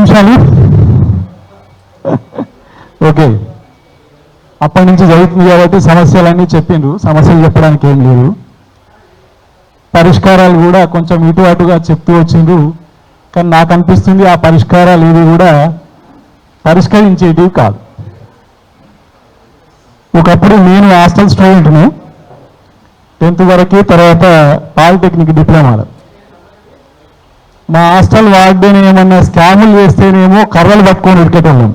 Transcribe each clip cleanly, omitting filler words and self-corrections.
నిమిషాలు. ఓకే, అప్పటి నుంచి జరుగుతుంది కాబట్టి సమస్యలన్నీ చెప్పిండ్రు. సమస్యలు చెప్పడానికి ఏం లేదు, పరిష్కారాలు కూడా కొంచెం ఇటు అటుగా చెప్తూ వచ్చిండ్రు. కానీ నాకు అనిపిస్తుంది ఆ పరిష్కారాలు ఇవి కూడా పరిష్కరించేటివి కాదు. ఒకప్పుడు నేను హాస్టల్ స్టూడెంట్ని, 10th వరకు, తర్వాత పాలిటెక్నిక్ డిప్లొమాలో. మా హాస్టల్ వార్డెన్ ఏమన్నా స్కాములు చేస్తేనేమో కర్రలు పట్టుకొని ఉరికేటోళ్ళం.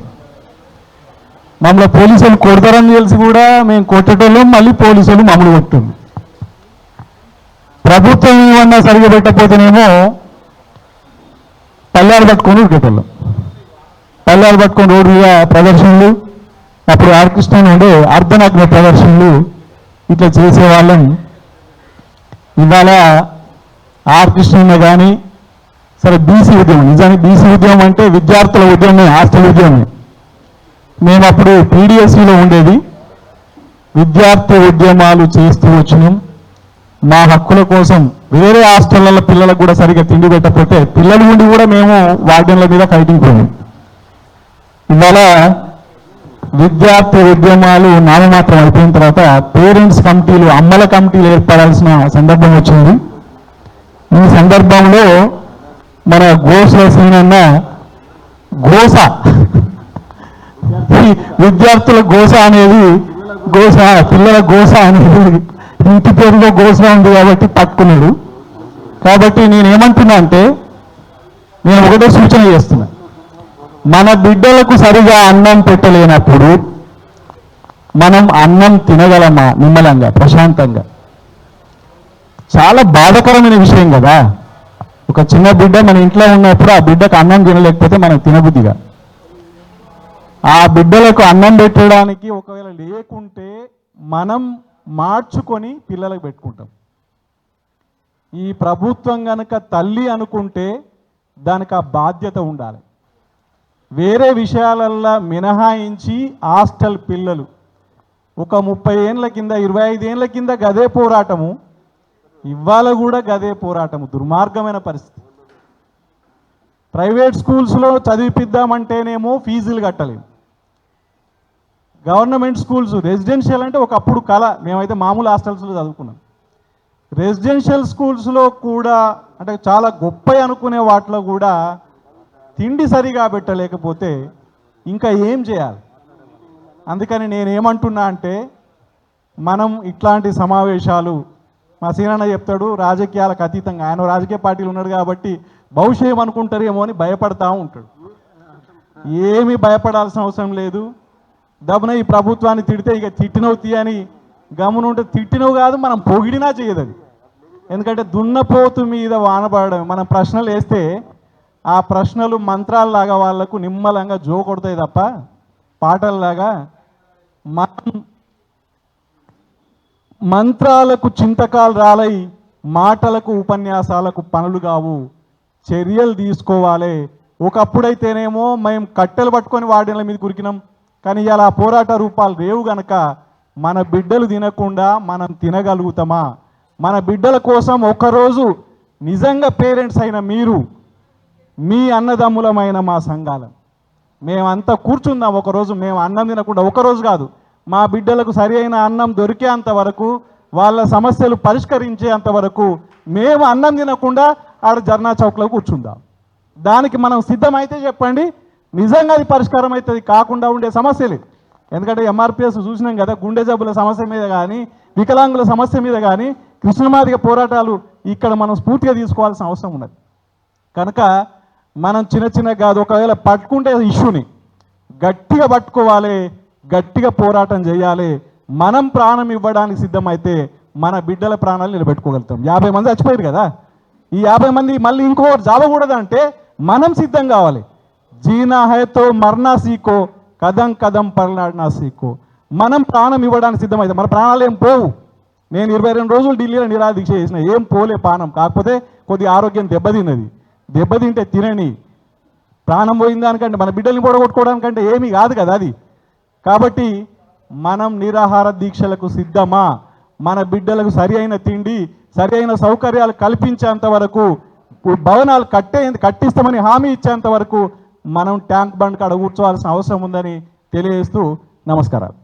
మమ్మల్ని పోలీసులు కొడతారని తెలిసి కూడా మేము కొట్టేటోళ్ళం, మళ్ళీ పోలీసులు మమ్మల్ని కొట్టింది. ప్రభుత్వం ఏమన్నా సరిగా పెట్టకపోతేనేమో పల్లాలు పట్టుకొని ఉరికేటోళ్ళం. పల్లాలు పట్టుకొని రోడ్డు మీద ప్రదర్శనలు, అప్పుడు ఆర్కృష్ణ ఉండే అర్ధనగ్న ప్రదర్శనలు ఇట్లా చేసేవాళ్ళం. ఇవాళ ఆర్కృష్ణ కానీ సరే బీసీ ఉద్యమం, నిజానికి బీసీ ఉద్యమం అంటే విద్యార్థుల ఉద్యమమే, హాస్టల్ ఉద్యమమే. మేము అప్పుడు పీడిఎస్సీలో ఉండేది, విద్యార్థి ఉద్యమాలు చేస్తూ వచ్చినాం. మా హక్కుల కోసం వేరే హాస్టళ్ల పిల్లలకు కూడా సరిగ్గా తిండి పెట్టకపోతే పిల్లలు ఉండి కూడా మేము వార్డెన్ల మీద ఫైటింగ్ పోయాం. ఇవాళ విద్యార్థి ఉద్యమాలు నామమాత్రం అయిపోయిన తర్వాత పేరెంట్స్ కమిటీలు, అమ్మల కమిటీలు ఏర్పడాల్సిన సందర్భం వచ్చింది. ఈ సందర్భంలో మన గోసల సీనన్న గోస, విద్యార్థుల గోస అనేది, పిల్లల గోస అనేది ఇంటి పేరులో గోస ఉంది కాబట్టి పట్టుకున్నాడు. కాబట్టి నేనేమంటున్నా అంటే, నేను ఒకటే సూచన చేస్తున్నా, మన బిడ్డలకు సరిగా అన్నం పెట్టలేనప్పుడు మనం అన్నం తినగలమా నిమ్మలంగా, ప్రశాంతంగా? చాలా బాధాకరమైన విషయం కదా. ఒక చిన్న బిడ్డ మన ఇంట్లో ఉన్నప్పుడు ఆ బిడ్డకు అన్నం తినలేకపోతే మనం తినబుద్ధిగా. ఆ బిడ్డలకు అన్నం పెట్టడానికి ఒకవేళ లేకుంటే మనం మార్చుకొని పిల్లలకు పెట్టుకుంటాం. ఈ ప్రభుత్వం కనుక తల్లి అనుకుంటే దానికి ఆ బాధ్యత ఉండాలి. వేరే విషయాలల్లో మినహాయించి హాస్టల్ పిల్లలు ఒక 30 ఏళ్ళ కింద, 25 ఏళ్ళ కింద గదే పోరాటము, ఇవాళ కూడా గదే పోరాటము. దుర్మార్గమైన పరిస్థితి. ప్రైవేట్ స్కూల్స్లో చదివిపిద్దామంటేనేమో ఫీజులు కట్టలేము. గవర్నమెంట్ స్కూల్స్, రెసిడెన్షియల్ అంటే ఒకప్పుడు కళ, మేమైతే మామూలు హాస్టల్స్లో చదువుకున్నాం. రెసిడెన్షియల్ స్కూల్స్లో కూడా అంటే చాలా గొప్ప అనుకునే వాటిలో కూడా తిండి సరిగా పెట్టలేకపోతే ఇంకా ఏం చేయాలి? అందుకని నేనేమంటున్నా అంటే, మనం ఇట్లాంటి సమావేశాలు, మా సీనన్న చెప్తాడు రాజకీయాలకు అతీతంగా, ఆయన రాజకీయ పార్టీలు ఉన్నాడు కాబట్టి భవిష్యం అనుకుంటారేమో అని భయపడతా ఉంటాడు. ఏమీ భయపడాల్సిన అవసరం లేదు. దబ్బున ఈ ప్రభుత్వాన్ని తిడితే ఇక తిట్టినవు తీయని గమనుంటే తిట్టినవు కాదు, మనం పొగిడినా చేయదు అది. ఎందుకంటే దున్నపోతు మీద వానపడడం. మనం ప్రశ్నలు వేస్తే ఆ ప్రశ్నలు మంత్రాల్లాగా వాళ్లకు నిమ్మలంగా జో కొడతాయి తప్ప పాటల్లాగా. మనం మంత్రాలకు చింతకాలు రాలై, మాటలకు ఉపన్యాసాలకు పనులు కావు, చర్యలు తీసుకోవాలి. ఒకప్పుడైతేనేమో మేము కట్టెలు పట్టుకొని వాడిన మీద కురికినాం, కానీ ఇలా పోరాట రూపాలు రేవు గనక మన బిడ్డలు తినకుండా మనం తినగలుగుతామా? మన బిడ్డల కోసం ఒకరోజు నిజంగా పేరెంట్స్ అయిన మీరు, మీ అన్నదమ్ములమైన మా సంఘాలం మేమంతా కూర్చుందాం ఒకరోజు. మేము అన్నం తినకుండా, ఒకరోజు కాదు, మా బిడ్డలకు సరి అయిన అన్నం దొరికేంత వరకు, వాళ్ళ సమస్యలు పరిష్కరించేంత వరకు మేము అన్నం తినకుండా ఆడ ధర్నా చౌక్లో కూర్చుందాం. దానికి మనం సిద్ధమైతే చెప్పండి, నిజంగా అది పరిష్కారం అవుతుంది. కాకుండా ఉండే సమస్యలు, ఎందుకంటే ఎంఆర్పిఎస్ చూసినాం కదా, గుండె జబ్బుల సమస్య మీద కానీ, వికలాంగుల సమస్య మీద కానీ కృష్ణమాదిగ పోరాటాలు ఇక్కడ మనం స్ఫూర్తిగా తీసుకోవాల్సిన అవసరం ఉన్నది. కనుక మనం చిన్న కాదు, ఒకవేళ పట్టుకుంటే ఇష్యూని గట్టిగా పట్టుకోవాలి, గట్టిగా పోరాటం చేయాలి. మనం ప్రాణం ఇవ్వడానికి సిద్ధమైతే మన బిడ్డల ప్రాణాలు నిలబెట్టుకోగలుగుతాం. 50 మంది చచ్చిపోయారు కదా, ఈ 50 మంది మళ్ళీ ఇంకొకటి జావకూడదంటే మనం సిద్ధం కావాలి. జీనా హైతో మర్నా సీకో, కదం కదం పర్లాడినా సీకో. మనం ప్రాణం ఇవ్వడానికి సిద్ధమైతే మన ప్రాణాలు ఏం పోవు. నేను 22 రోజులు ఢిల్లీలో నిరాదీక్ష చేసిన, ఏం పోలే ప్రాణం. కాకపోతే కొద్దిగా ఆరోగ్యం దెబ్బతిన్నది. దెబ్బతింటే తినని, ప్రాణం పోయిన దానికంటే, మన బిడ్డల్ని పొడగొట్టుకోవడానికంటే ఏమీ కాదు కదా అది. కాబట్టి మనం నిరాహార దీక్షలకు సిద్ధమా? మన బిడ్డలకు సరి అయిన తిండి, సరి అయిన సౌకర్యాలు కల్పించేంత వరకు, భవనాలు కట్టిస్తామని హామీ ఇచ్చేంత వరకు మనం ట్యాంక్ బండ్ కాడ కూర్చోవాల్సిన అవసరం ఉందని తెలియజేస్తూ నమస్కారాలు.